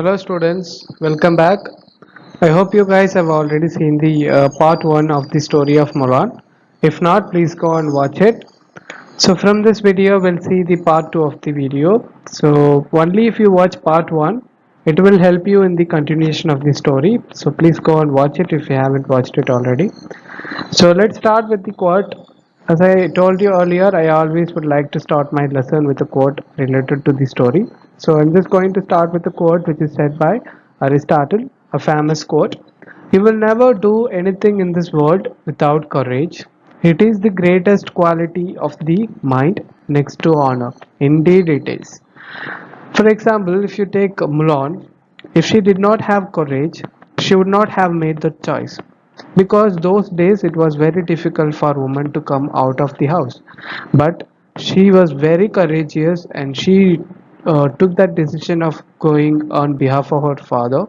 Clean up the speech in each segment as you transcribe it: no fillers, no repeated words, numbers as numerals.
Hello students, welcome back. I hope you guys have already seen the part 1 of the story of Mulan. If not, please go and watch it. So from this video, we'll see the part 2 of the video. So only if you watch part 1, it will help you in the continuation of the story. So please go and watch it if you haven't watched it already. So let's start with the quote. As I told you earlier, I always would like to start my lesson with a quote related to the story. So I'm just going to start with a quote which is said by Aristotle, a famous quote. You will never do anything in this world without courage. It is the greatest quality of the mind next to honor. Indeed, it is. For example, if you take Mulan, if she did not have courage, she would not have made that choice. Because those days it was very difficult for women to come out of the house. But she was very courageous and she took that decision of going on behalf of her father,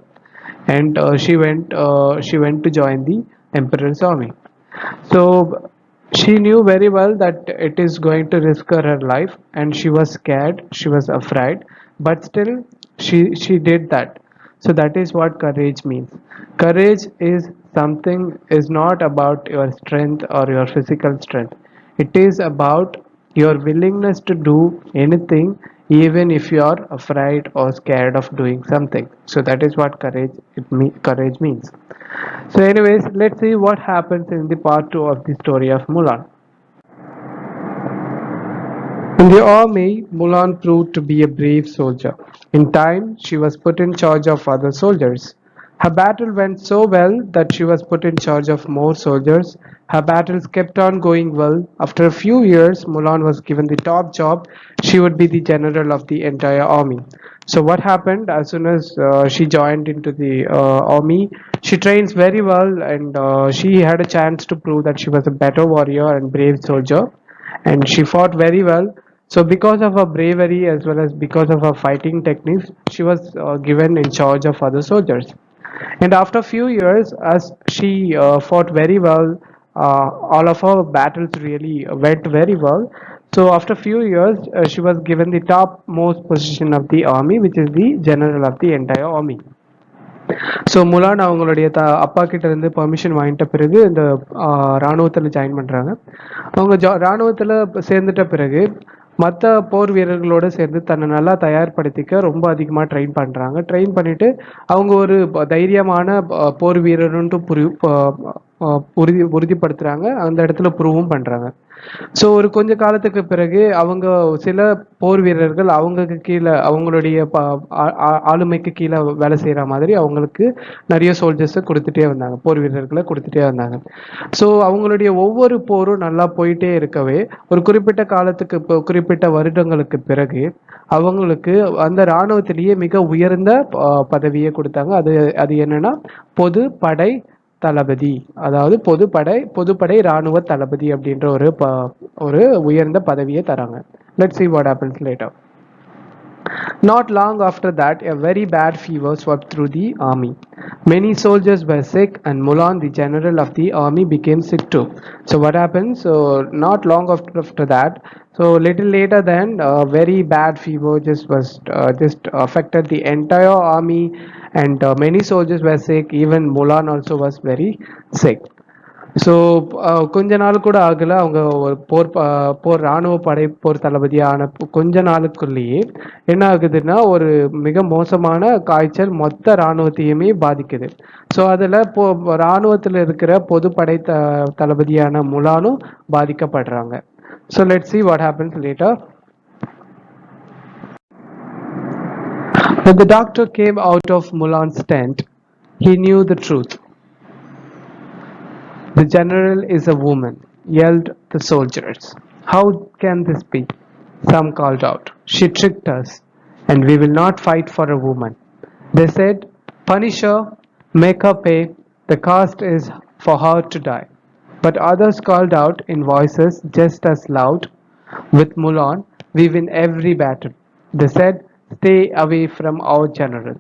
and she went to join the emperor's army. So she knew very well that it is going to risk her life, and she was scared, she was afraid, but still she did that. So that is what courage means. Courage is something is not about your strength or your physical strength. It is about your willingness to do anything even if you are afraid or scared of doing something. So that is what courage means. So anyways, let's see what happens in the part 2 of the story of Mulan. In the army, Mulan proved to be a brave soldier. In time, she was put in charge of other soldiers. Her battle went so well that she was put in charge of more soldiers. Her battles kept on going well. After a few years, Mulan was given the top job. She would be the general of the entire army. So what happened as soon as she joined into the army? She trains very well, and she had a chance to prove that she was a better warrior and brave soldier, and she fought very well. So because of her bravery as well as because of her fighting techniques, she was given in charge of other soldiers. And after a few years, as she fought very well, all of her battles really went very well. So after a few years, she was given the topmost position of the army, which is the general of the entire army. So Mulan அவங்களுடைய அப்பா கிட்ட இருந்து permission வாங்கிட்ட பிறகு இந்த இராணுவத்தில் join பண்ணுறாங்க. அவங்க இராணுவத்தில் சேர்ந்துட்ட பிறகு மற்ற போர் வீரர்களோடு சேர்ந்து தன்னை நல்லா தயார்படுத்திக்க ரொம்ப அதிகமாக ட்ரெயின் பண்ணுறாங்க. ட்ரெயின் பண்ணிவிட்டு அவங்க ஒரு தைரியமான போர் வீரர்ன்ட்டு உறுதிப்படுத்துகிறாங்க. அந்த இடத்துல ப்ரூவும் பண்ணுறாங்க. ஸோ ஒரு கொஞ்ச காலத்துக்கு பிறகு அவங்க சில போர் வீரர்கள் அவங்களுக்கு கீழே அவங்களுடைய ஆளுமைக்கு கீழே வேலை செய்கிற மாதிரி அவங்களுக்கு நிறைய சோல்ஜர்ஸை கொடுத்துட்டே வந்தாங்க, போர் வீரர்களை கொடுத்துட்டே வந்தாங்க. ஸோ அவங்களுடைய ஒவ்வொரு போரும் நல்லா போயிட்டே இருக்கவே ஒரு குறிப்பிட்ட காலத்துக்கு குறிப்பிட்ட வருடங்களுக்கு பிறகு அவங்களுக்கு அந்த இராணுவத்திலேயே மிக உயர்ந்த பதவியை கொடுத்தாங்க. அது அது என்னன்னா பொது படை தளபதி, அதாவது பொதுப்படை இராணுவ தளபதி அப்படின்ற ஒரு உயர்ந்த பதவியை தராங்க. Let's see what happens later. Not long after that, a very bad fever swept through the army. Many soldiers were sick, and Mulan, the general of the army, became sick too. So what happens? So not long after that, so little later then, a very bad fever just affected the entire army, and many soldiers were sick. Even Mulan also was very sick. So கொஞ்ச நாள் கூட ஆகலை, அவங்க ஒரு போர் இராணுவ படை போர் தளபதியான கொஞ்ச நாளுக்குள்ளேயே என்ன ஆகுதுன்னா ஒரு மிக மோசமான காய்ச்சல் மொத்த இராணுவத்தையுமே பாதிக்குது. ஸோ அதில் இராணுவத்தில் இருக்கிற பொதுப்படை தளபதியான முலானும் பாதிக்கப்படுறாங்க. So let's see what happens later. When the doctor came out of Mulan's tent, he knew the truth. The general is a woman, yelled the soldiers. How can this be? Some called out. She tricked us, and we will not fight for a woman. They said, punish her, make her pay, the cost is for her to die. But others called out in voices just as loud, with Mulan, we win every battle. They said, stay away from our general.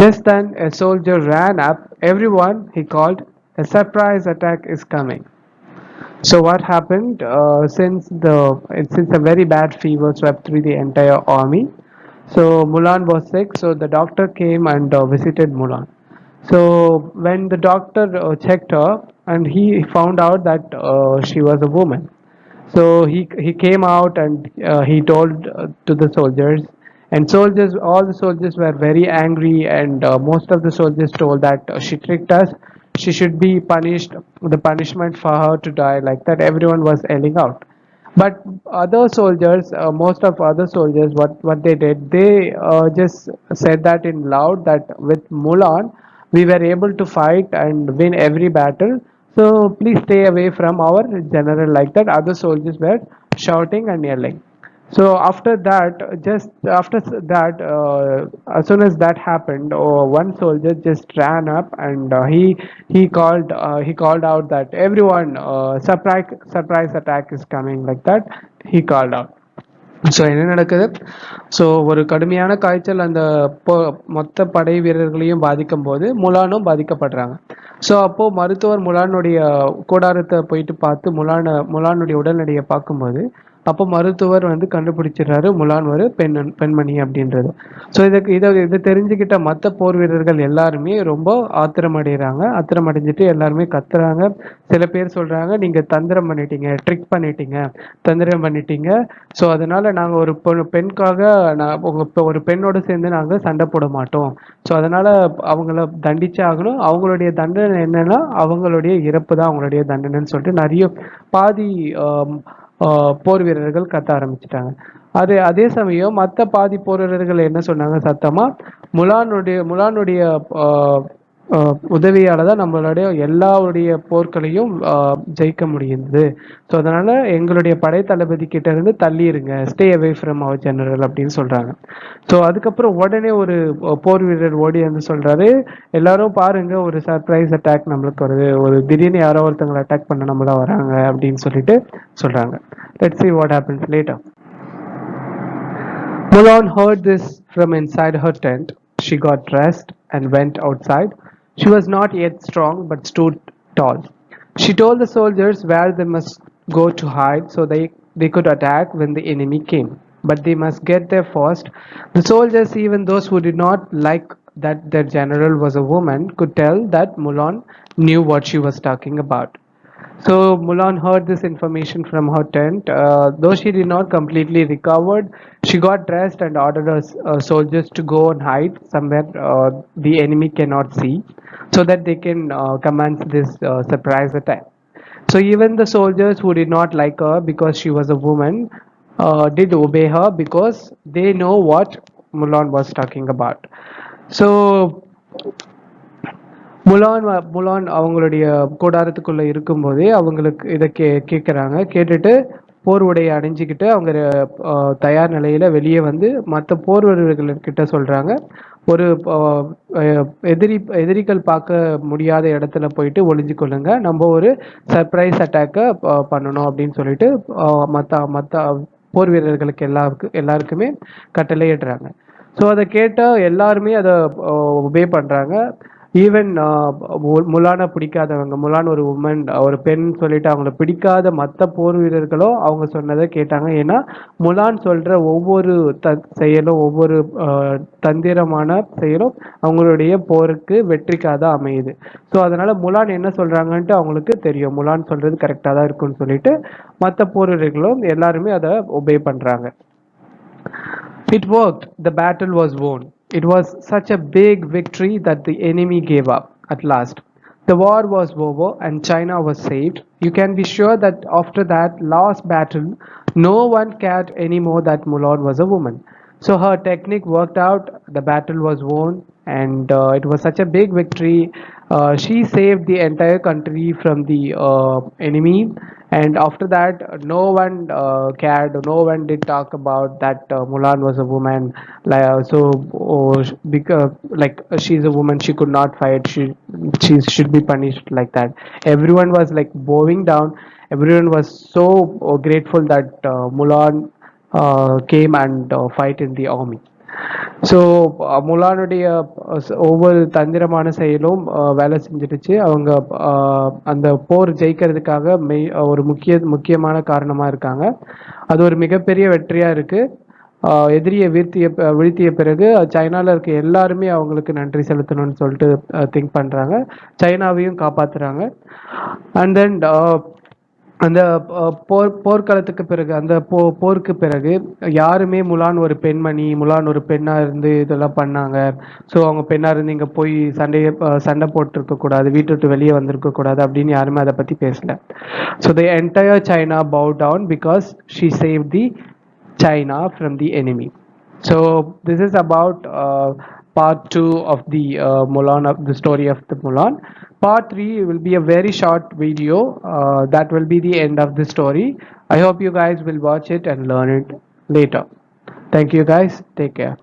Just then a soldier ran up. Everyone, he called, a surprise attack is coming. So what happened? Since a very bad fever swept through the entire army, So Mulan was sick, so the doctor came and visited Mulan. So when the doctor checked her, and he found out that she was a woman. So he came out and he told to the soldiers, and soldiers, all the soldiers were very angry, and most of the soldiers told that she tricked us. She should be punished. The punishment for her to die, like that. Everyone was yelling out. But other soldiers, most of other soldiers, what they did, they just said that in loud that with Mulan, we were able to fight and win every battle. So please stay away from our general, like that. Other soldiers were shouting and yelling. So after that, just after that, as soon as that happened, one soldier just ran up and he called out that everyone, surprise attack is coming, like that. He called out. So என்ன நடக்குது? So ஒரு கடுமையான காய்ச்சல் அந்த மொத்த படை வீரர்களையும் பாதிக்கும் போது முலானும் பாதிக்கப்படுறாங்க. ஸோ அப்போ மருத்துவர் முலானுடைய கூடாரத்தை போயிட்டு பார்த்து முலானுடைய உடல்நிலையை பார்க்கும்போது, அப்போ மருத்துவர் வந்து கண்டுபிடிச்சிடுறாரு முலான் ஒரு பெண்மணி அப்படின்றது. ஸோ இதை தெரிஞ்சுக்கிட்ட மற்ற போர் வீரர்கள் எல்லாருமே ரொம்ப ஆத்திரமடைகிறாங்க. ஆத்திரமடைஞ்சிட்டு எல்லாருமே கத்துறாங்க. சில பேர் சொல்றாங்க, நீங்க தந்திரம் பண்ணிட்டீங்க, ட்ரிக் பண்ணிட்டீங்க, தந்திரம் பண்ணிட்டீங்க. ஸோ அதனால நாங்க ஒரு பெண்காக ஒரு பெண்ணோட சேர்ந்து நாங்க சண்டை போட மாட்டோம். ஸோ அதனால அவங்கள தண்டிச்சே ஆகணும். அவங்களுடைய தண்டனை என்னன்னா அவங்களுடைய இறப்பு தான் அவங்களுடைய தண்டனைன்னு சொல்லிட்டு நிறைய பாதி போர் வீரர்கள் கத்த ஆரம்பிச்சிட்டாங்க. அதே சமயம் மற்ற பாதி போர் வீரர்கள் என்ன சொன்னாங்க சத்தமா, முலானுடைய உதவியால தான் நம்மளுடைய எல்லாருடைய போர்களையும் ஜெயிக்க முடியுது. ஸோ அதனால எங்களுடைய படை தளபதி கிட்ட இருந்து தள்ளி இருங்க, stay away from our general அப்படின்னு சொல்றாங்க. ஸோ அதுக்கப்புறம் உடனே ஒரு போர் வீரர் ஓடி வந்து சொல்றாரு, எல்லாரும் பாருங்க, ஒரு சர்ப்ரைஸ் அட்டாக் நம்மளுக்கு வருது, ஒரு திடீர்னு யாரோ ஒருத்தங்களை அட்டாக் பண்ண நம்மளா வராங்க அப்படின்னு சொல்லிட்டு சொல்றாங்க. Let's see what happens later. Mulan heard this from inside her tent. She got dressed and went outside. She was not yet strong but stood tall. She told the soldiers where they must go to hide so they could attack when the enemy came. But they must get there first. The soldiers, even those who did not like that their general was a woman, could tell that Mulan knew what she was talking about. So Mulan heard this information from her tent. Though she did not completely recovered, she got dressed and ordered her soldiers to go and hide somewhere the enemy cannot see, so that they can commence this surprise attack. So even the soldiers who did not like her because she was a woman did obey her because they know what Mulan was talking about. So முலான் அவங்களுடைய கூடாரத்துக்குள்ள இருக்கும்போதே அவங்களுக்கு இதை கேட்குறாங்க. கேட்டுட்டு போர் உடையை அணிஞ்சிக்கிட்டு அவங்க தயார் நிலையில வெளியே வந்து மற்ற போர் வீரர்கள்கிட்ட சொல்றாங்க, ஒரு எதிரிகள் பார்க்க முடியாத இடத்துல போயிட்டு ஒளிஞ்சு கொள்ளுங்க, நம்ம ஒரு சர்ப்ரைஸ் அட்டாக்கை பண்ணணும் அப்படின்னு சொல்லிட்டு மற்ற போர் வீரர்களுக்கு எல்லாருக்குமே கட்டளையிடுறாங்க. ஸோ அதை கேட்ட எல்லாருமே அதை ஒபே பண்றாங்க. ஈவன் முலானை பிடிக்காதவங்க, முலான் ஒரு உமன், ஒரு பெண் சொல்லிட்டு அவங்கள பிடிக்காத மற்ற போர் வீரர்களும் அவங்க சொன்னதை கேட்டாங்க. ஏன்னா முலான் சொல்ற ஒவ்வொரு செயலும், ஒவ்வொரு தந்திரமான செயலும் அவங்களுடைய போருக்கு வெற்றிக்காக தான் அமையுது. ஸோ அதனால முலான் என்ன சொல்றாங்கன்ட்டு அவங்களுக்கு தெரியும், முலான் சொல்றது கரெக்டாக தான் இருக்குன்னு சொல்லிட்டு மற்ற போர் வீரர்களும் எல்லாருமே அதை ஒபே பண்றாங்க. It worked. The battle was won. It was such a big victory that the enemy gave up at last. The war was over and China was saved. You can be sure that after that last battle, no one cared anymore that Mulan was a woman. So her technique worked out, the battle was won, and it was such a big victory. She saved the entire country from the enemy, and after that no one cared, no one did talk about that Mulan was a woman, because like she's a woman, she could not fight, she should be punished, like that. Everyone was like bowing down. Everyone was so grateful that Mulan came and fight in the army. So முலானுடைய ஒவ்வொரு தந்திரமான செயலும் வேலை செஞ்சிடுச்சு. அவங்க அந்த போர் ஜெயிக்கிறதுக்காக ஒரு முக்கியமான காரணமாக இருக்காங்க. அது ஒரு மிகப்பெரிய வெற்றியாக இருக்குது. எதிரியை வீழ்த்திய பிறகு சைனால இருக்க எல்லாருமே அவங்களுக்கு நன்றி செலுத்தணும்னு சொல்லிட்டு திங்க் பண்றாங்க. சைனாவையும் காப்பாத்துறாங்க. அண்ட் தென் அந்த போர்க்களத்துக்கு பிறகு அந்த போருக்கு பிறகு யாருமே முலான் ஒரு பெண்மணி, முலான் ஒரு பெண்ணா இருந்து இதெல்லாம் பண்ணாங்க, ஸோ அவங்க பெண்ணா இருந்து இங்க போய் சண்டை போட்டிருக்க கூடாது, வீட்டை விட்டு வெளியே வந்திருக்க கூடாது அப்படின்னு யாருமே அதை பத்தி பேசல. So the entire China bow down because she saved the China from the enemy. So this is about part 2 of the Mulan, of the story of the Mulan. Part 3 will be a very short video. That will be the end of the story. I hope you guys will watch it and learn it later. Thank you guys. Take care.